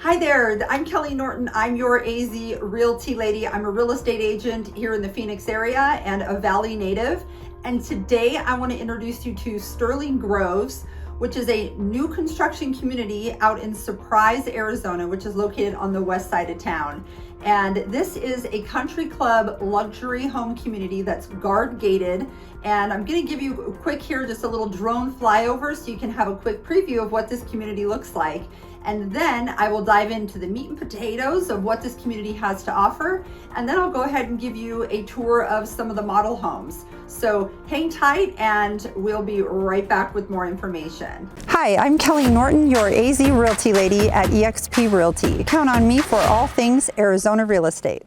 Hi there, I'm Kelley Norton. I'm your AZ Realty lady. I'm a real estate agent here in the Phoenix area and a Valley native. And today I want to introduce you to Sterling Groves, which is a new construction community out in Surprise, Arizona, which is located on the west side of town. And this is a country club luxury home community that's guard gated. And I'm going to give you a quick here, just a little drone flyover so you can have a quick preview of what this community looks like. And then I will dive into the meat and potatoes of what this community has to offer. And then I'll go ahead and give you a tour of some of the model homes. So hang tight and we'll be right back with more information. Hi, I'm Kelley Norton, your AZ Realty lady at EXP Realty. Count on me for all things Arizona real estate.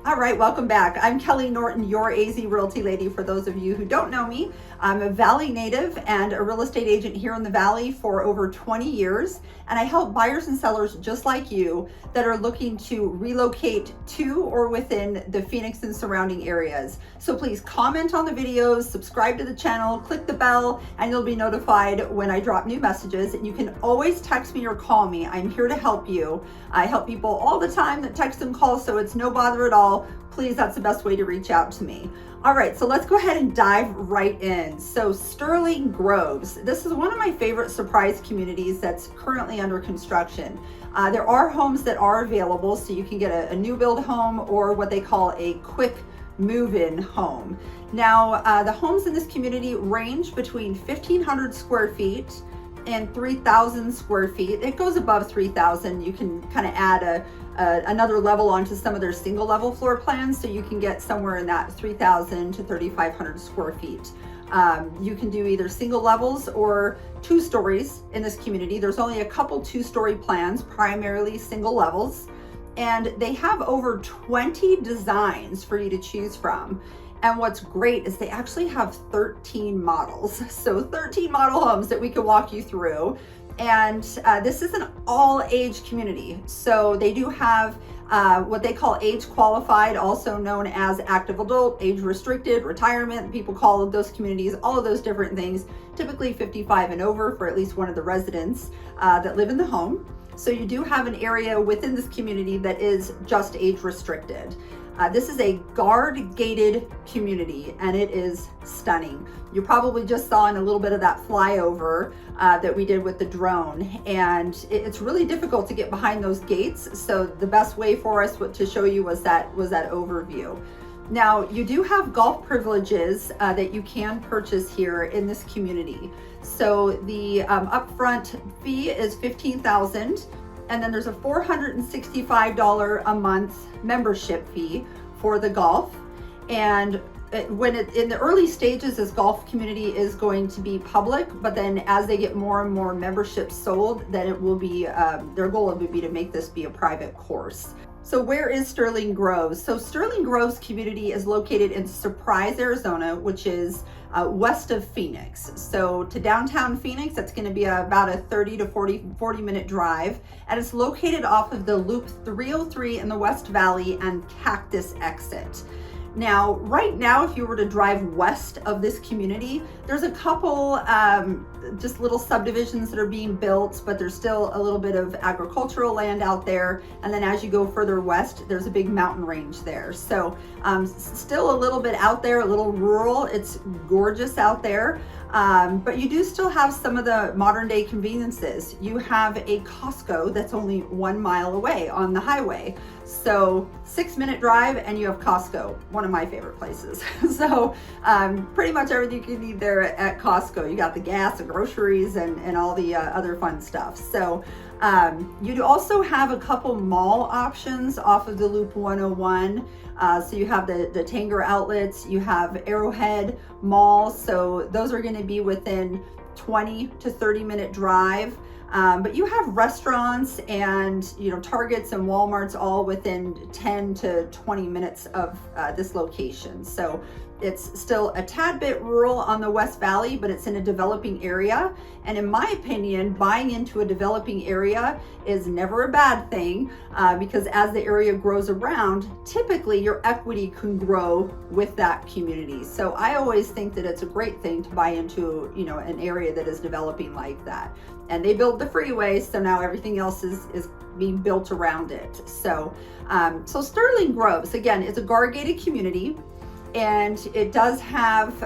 All right, welcome back. I'm Kelley Norton, your AZ Realty lady. For those of you who don't know me, I'm a Valley native and a real estate agent here in the Valley for over 20 years. And I help buyers and sellers just like you that are looking to relocate to or within the Phoenix and surrounding areas. So please comment on the videos, subscribe to the channel, click the bell, and you'll be notified when I drop new messages. And you can always text me or call me. I'm here to help you. I help people all the time that text and call, so it's no bother at all. Please, that's the best way to reach out to me. All right, so let's go ahead and dive right in. So Sterling Groves, this is one of my favorite surprise communities that's currently under construction. There are homes that are available, so you can get a new build home or what they call a quick move-in home. Now, the homes in this community range between 1,500 square feet and 3,000 square feet. It goes above 3,000. You can kind of add another level onto some of their single level floor plans, so you can get somewhere in that 3,000 to 3,500 square feet. You can do either single levels or 2 stories in this community. There's only a couple 2-story plans, primarily single levels, and they have over 20 designs for you to choose from. And what's great is they actually have 13 models. So 13 model homes that we can walk you through. And this is an all age community. So they do have what they call age qualified, also known as active adult, age restricted, retirement. People call those communities all of those different things, typically 55 and over for at least one of the residents that live in the home. So you do have an area within this community that is just age restricted. This is a guard gated community and it is stunning. You probably just saw in a little bit of that flyover that we did with the drone, and it's really difficult to get behind those gates. So the best way for us to show you was that overview. Now you do have golf privileges that you can purchase here in this community. So the upfront fee is $15,000. And then there's a $465 a month membership fee for the golf. And in the early stages, this golf community is going to be public, but then as they get more and more memberships sold, then it will be, their goal would be to make this be a private course. So where is Sterling Groves? So Sterling Groves community is located in Surprise, Arizona, which is west of Phoenix. So to downtown Phoenix, that's going to be about a 30 to 40 minute drive. And it's located off of the Loop 303 in the West Valley and Cactus exit. Now, right now, if you were to drive west of this community, there's a couple just little subdivisions that are being built, but there's still a little bit of agricultural land out there. And then as you go further west, there's a big mountain range there. So still a little bit out there, a little rural. It's gorgeous out there. But you do still have some of the modern day conveniences. You have a Costco that's only 1 mile away on the highway. So 6-minute drive and you have Costco, one of my favorite places. So pretty much everything you need there at Costco. You got the gas, the groceries, and all the other fun stuff. So you do also have a couple mall options off of the Loop 101. So you have the Tanger outlets, you have Arrowhead Mall. So those are going to be within 20 to 30 minute drive. But you have restaurants and, Targets and Walmarts all within 10 to 20 minutes of this location. So it's still a tad bit rural on the West Valley, but it's in a developing area. And in my opinion, buying into a developing area is never a bad thing because as the area grows around, typically your equity can grow with that community. So I always think that it's a great thing to buy into, an area that is developing like that. And they built the freeway, so now everything else is being built around it. So, so Sterling Groves, again, it's a guard-gated community. And it does have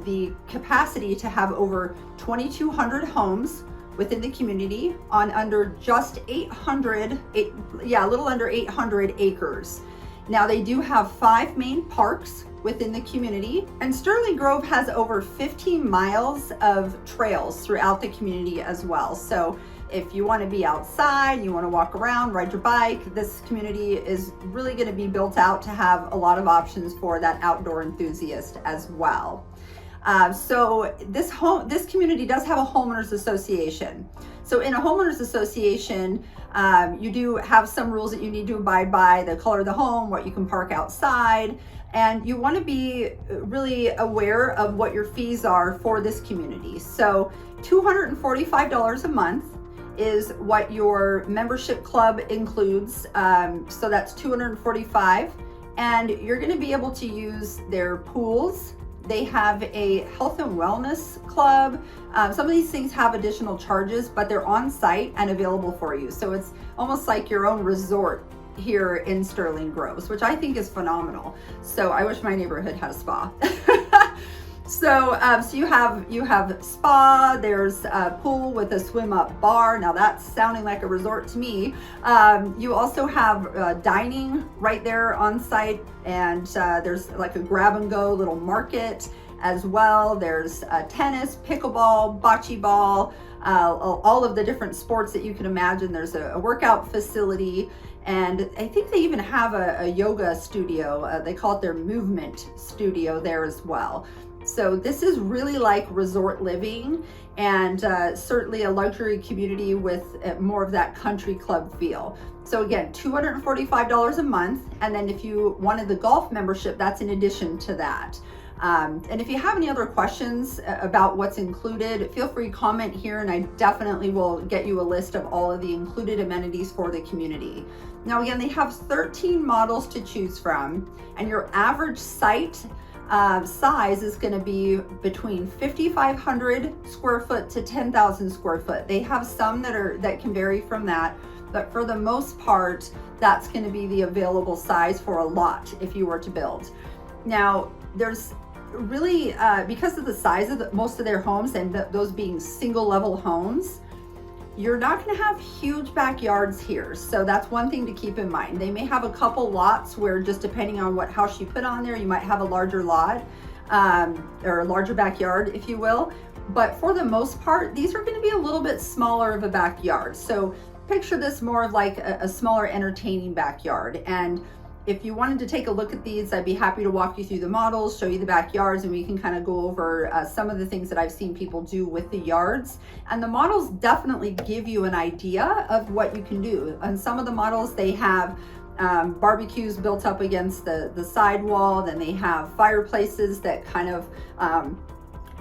the capacity to have over 2,200 homes within the community on under just a little under 800 acres. Now they do have 5 main parks within the community, and Sterling Grove has over 15 miles of trails throughout the community as well. So if you want to be outside, you want to walk around, ride your bike, this community is really going to be built out to have a lot of options for that outdoor enthusiast as well. So this community does have a homeowners association. So in a homeowners association, you do have some rules that you need to abide by: the color of the home, what you can park outside, and you want to be really aware of what your fees are for this community. So $245 a month is what your membership club includes. So that's $245, and you're going to be able to use their pools. They have a health and wellness club. Some of these things have additional charges, but they're on site and available for you. So it's almost like your own resort here in Sterling Groves, which I think is phenomenal. So I wish my neighborhood had a spa. So you have spa, there's a pool with a swim up bar. Now that's sounding like a resort to me. You also have dining right there on site, and there's like a grab and go little market as well. There's tennis, pickleball, bocce ball, all of the different sports that you can imagine. There's a workout facility, and I think they even have a yoga studio. They call it their movement studio there as well. So this is really like resort living, and certainly a luxury community with more of that country club feel. So again, $245 a month. And then if you wanted the golf membership, that's in addition to that. And if you have any other questions about what's included, feel free to comment here, and I definitely will get you a list of all of the included amenities for the community. Now, again, they have 13 models to choose from, and your average site size is going to be between 5,500 square foot to 10,000 square foot. They have some that can vary from that, but for the most part, that's going to be the available size for a lot if you were to build. Now, there's really, because of the size of most of their homes and those being single level homes, you're not going to have huge backyards here. So that's one thing to keep in mind. They may have a couple lots where, just depending on what house you put on there, you might have a larger lot or a larger backyard, if you will. But for the most part, these are going to be a little bit smaller of a backyard. So picture this more of like a smaller entertaining backyard. And if you wanted to take a look at these, I'd be happy to walk you through the models, show you the backyards, and we can kind of go over some of the things that I've seen people do with the yards. And the models definitely give you an idea of what you can do. On some of the models, they have barbecues built up against the side wall. Then they have fireplaces that kind of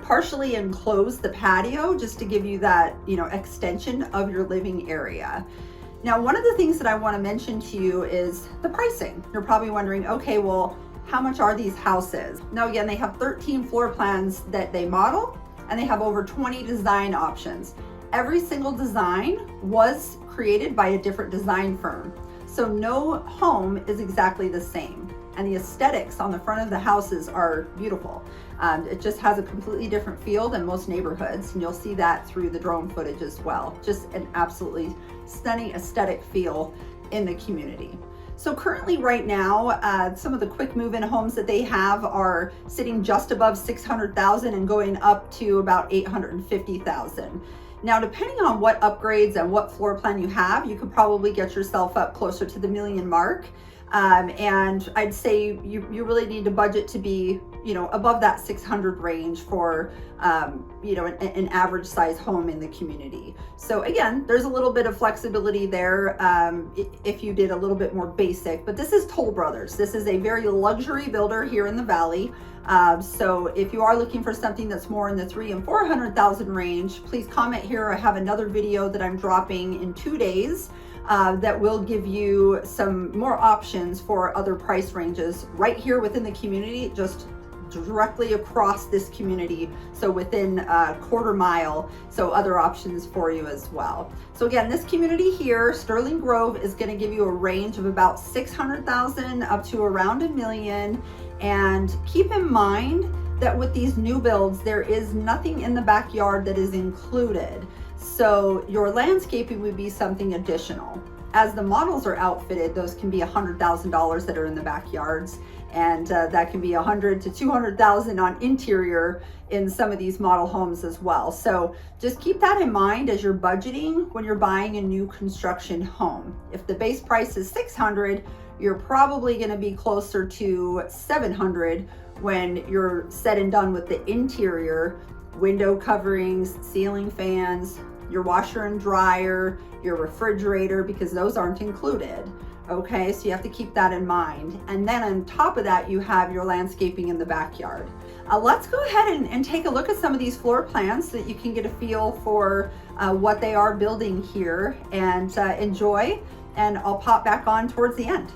partially enclose the patio, just to give you that, extension of your living area. Now, one of the things that I want to mention to you is the pricing. You're probably wondering, okay, well, how much are these houses? Now, again, they have 13 floor plans that they model, and they have over 20 design options. Every single design was created by a different design firm. So no home is exactly the same. And the aesthetics on the front of the houses are beautiful. It just has a completely different feel than most neighborhoods, and you'll see that through the drone footage as well. Just an absolutely stunning aesthetic feel in the community. So currently right now, some of the quick move-in homes that they have are sitting just above 600,000 and going up to about 850,000. Now, depending on what upgrades and what floor plan you have, you could probably get yourself up closer to the $1 million mark. And I'd say you really need to budget to be, above that 600 range for, an average size home in the community. So again, there's a little bit of flexibility there if you did a little bit more basic, but this is Toll Brothers. This is a very luxury builder here in the Valley. So if you are looking for something that's more in the 300,000 and 400,000 range, please comment here. I have another video that I'm dropping in 2 days that will give you some more options for other price ranges right here within the community, just directly across this community, so within a quarter mile, so other options for you as well. So again, this community here, Sterling Grove, is going to give you a range of about 600,000 up to around $1 million. And keep in mind that with these new builds, there is nothing in the backyard that is included. So your landscaping would be something additional. As the models are outfitted, those can be $100,000 that are in the backyards, and that can be $100,000 to $200,000 on interior in some of these model homes as well. So just keep that in mind as you're budgeting when you're buying a new construction home. If the base price is $600,000, you're probably going to be closer to $700,000 when you're said and done with the interior, window coverings, ceiling fans, your washer and dryer, your refrigerator, because those aren't included. Okay, so you have to keep that in mind. And then on top of that, you have your landscaping in the backyard. Let's go ahead and take a look at some of these floor plans so that you can get a feel for what they are building here, and enjoy. And I'll pop back on towards the end.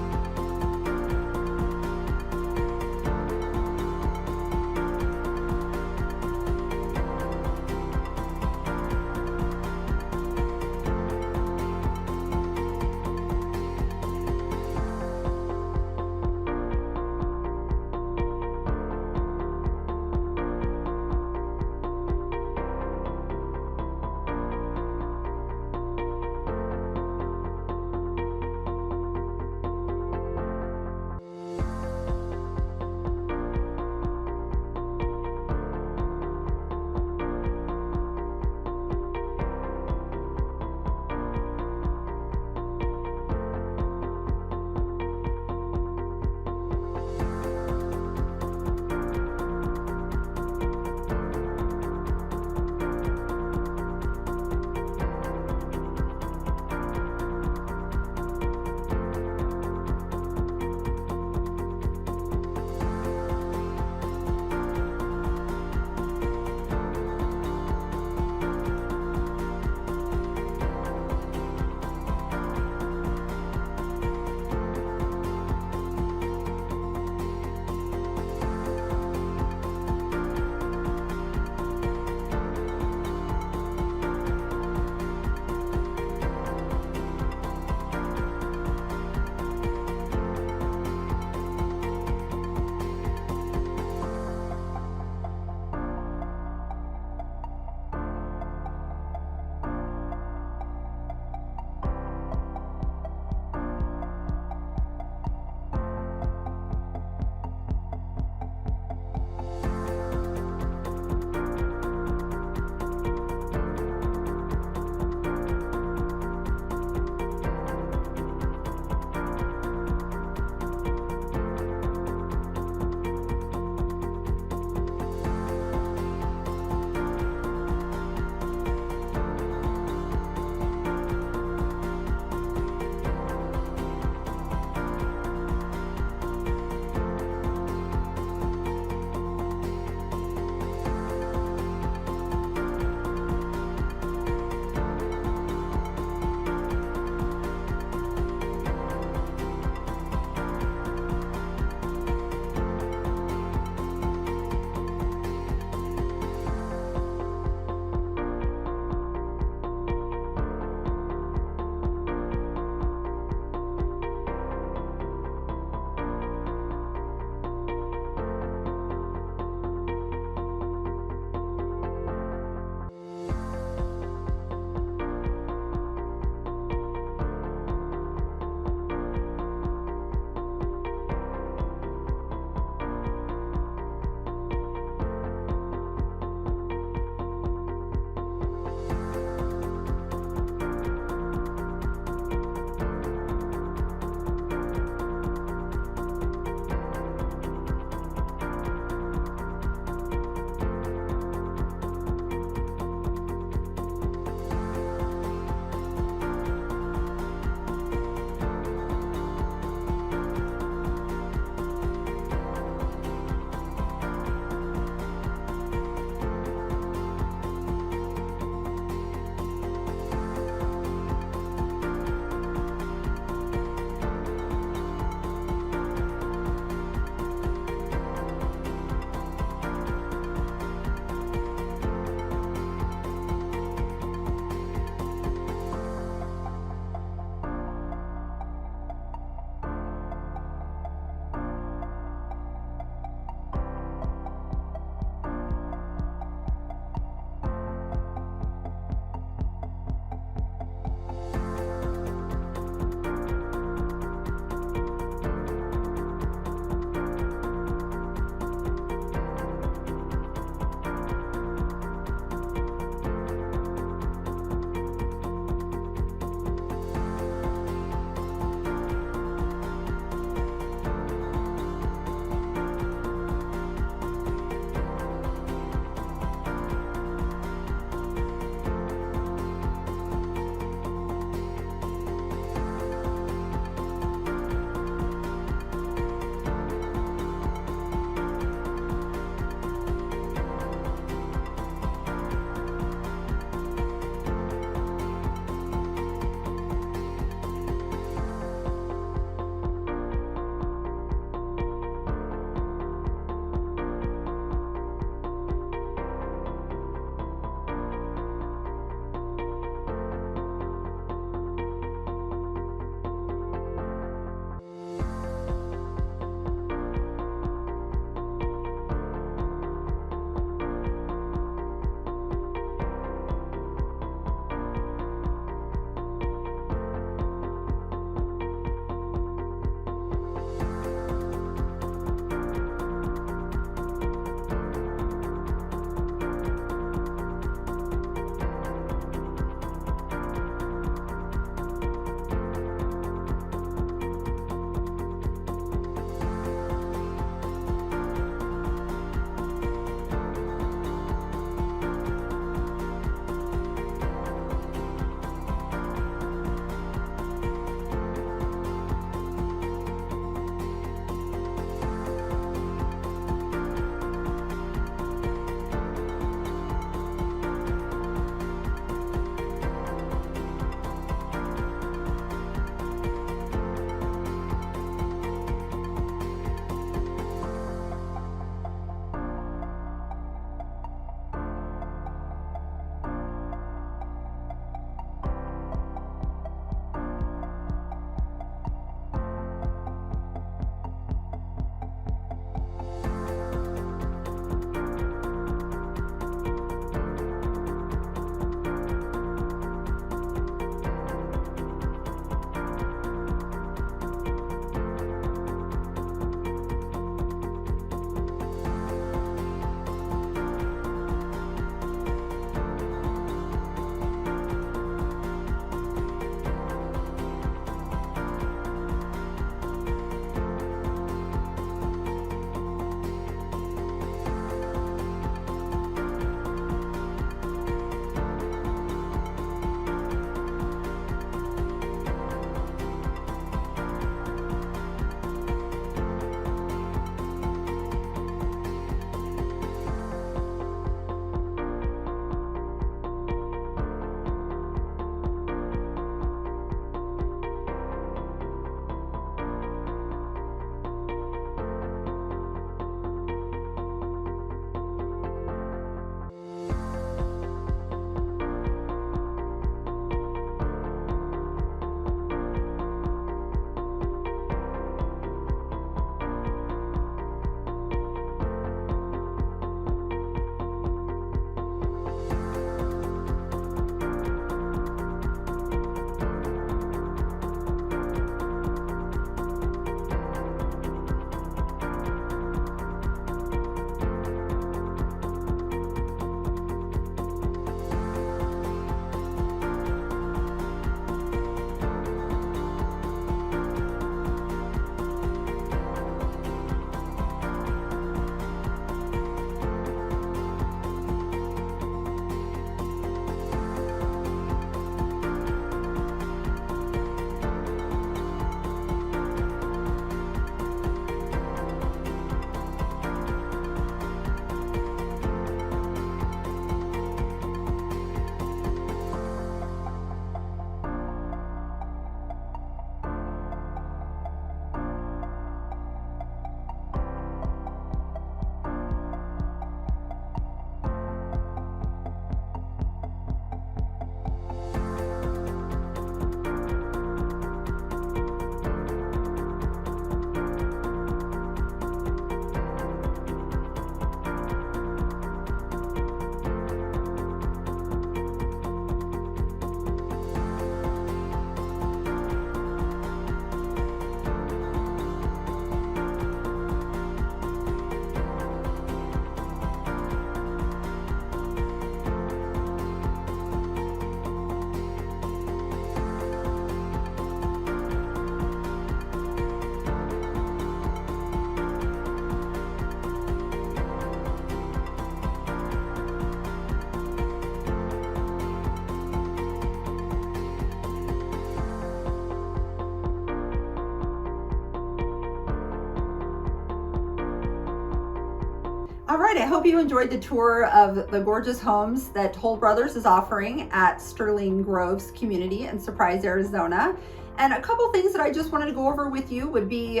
right, I hope you enjoyed the tour of the gorgeous homes that Toll Brothers is offering at Sterling Groves Community in Surprise, Arizona. And a couple things that I just wanted to go over with you would be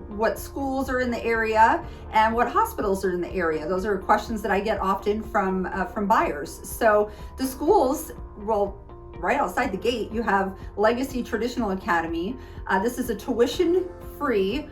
what schools are in the area and what hospitals are in the area. Those are questions that I get often from buyers. So the schools, well, right outside the gate, you have Legacy Traditional Academy. This is a tuition-free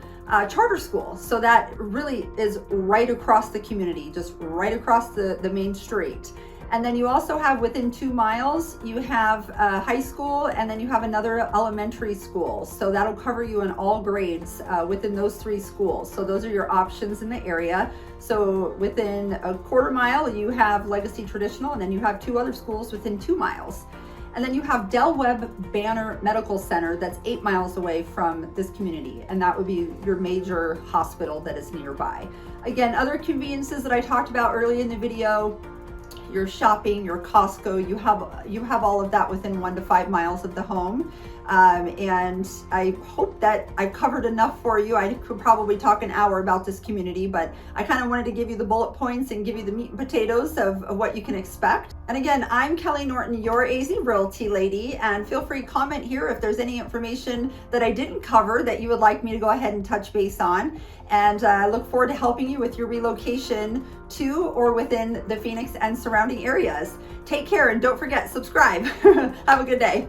charter school. So that really is right across the community, just right across the main street. And then you also have within 2 miles, you have a high school, and then you have another elementary school. So that'll cover you in all grades within those 3 schools. So those are your options in the area. So within a 1/4 mile, you have Legacy Traditional, and then you have 2 other schools within 2 miles. And then you have Del Webb Banner Medical Center that's 8 miles away from this community. And that would be your major hospital that is nearby. Again, other conveniences that I talked about early in the video, your shopping, your Costco, you have all of that within 1 to 5 miles of the home. And I hope that I covered enough for you. I could probably talk an hour about this community, but I kind of wanted to give you the bullet points and give you the meat and potatoes of what you can expect. And again, I'm Kelley Norton, your AZ Realty lady, and feel free to comment here if there's any information that I didn't cover that you would like me to go ahead and touch base on. And I look forward to helping you with your relocation to or within the Phoenix and surrounding areas. Take care and don't forget, subscribe. Have a good day.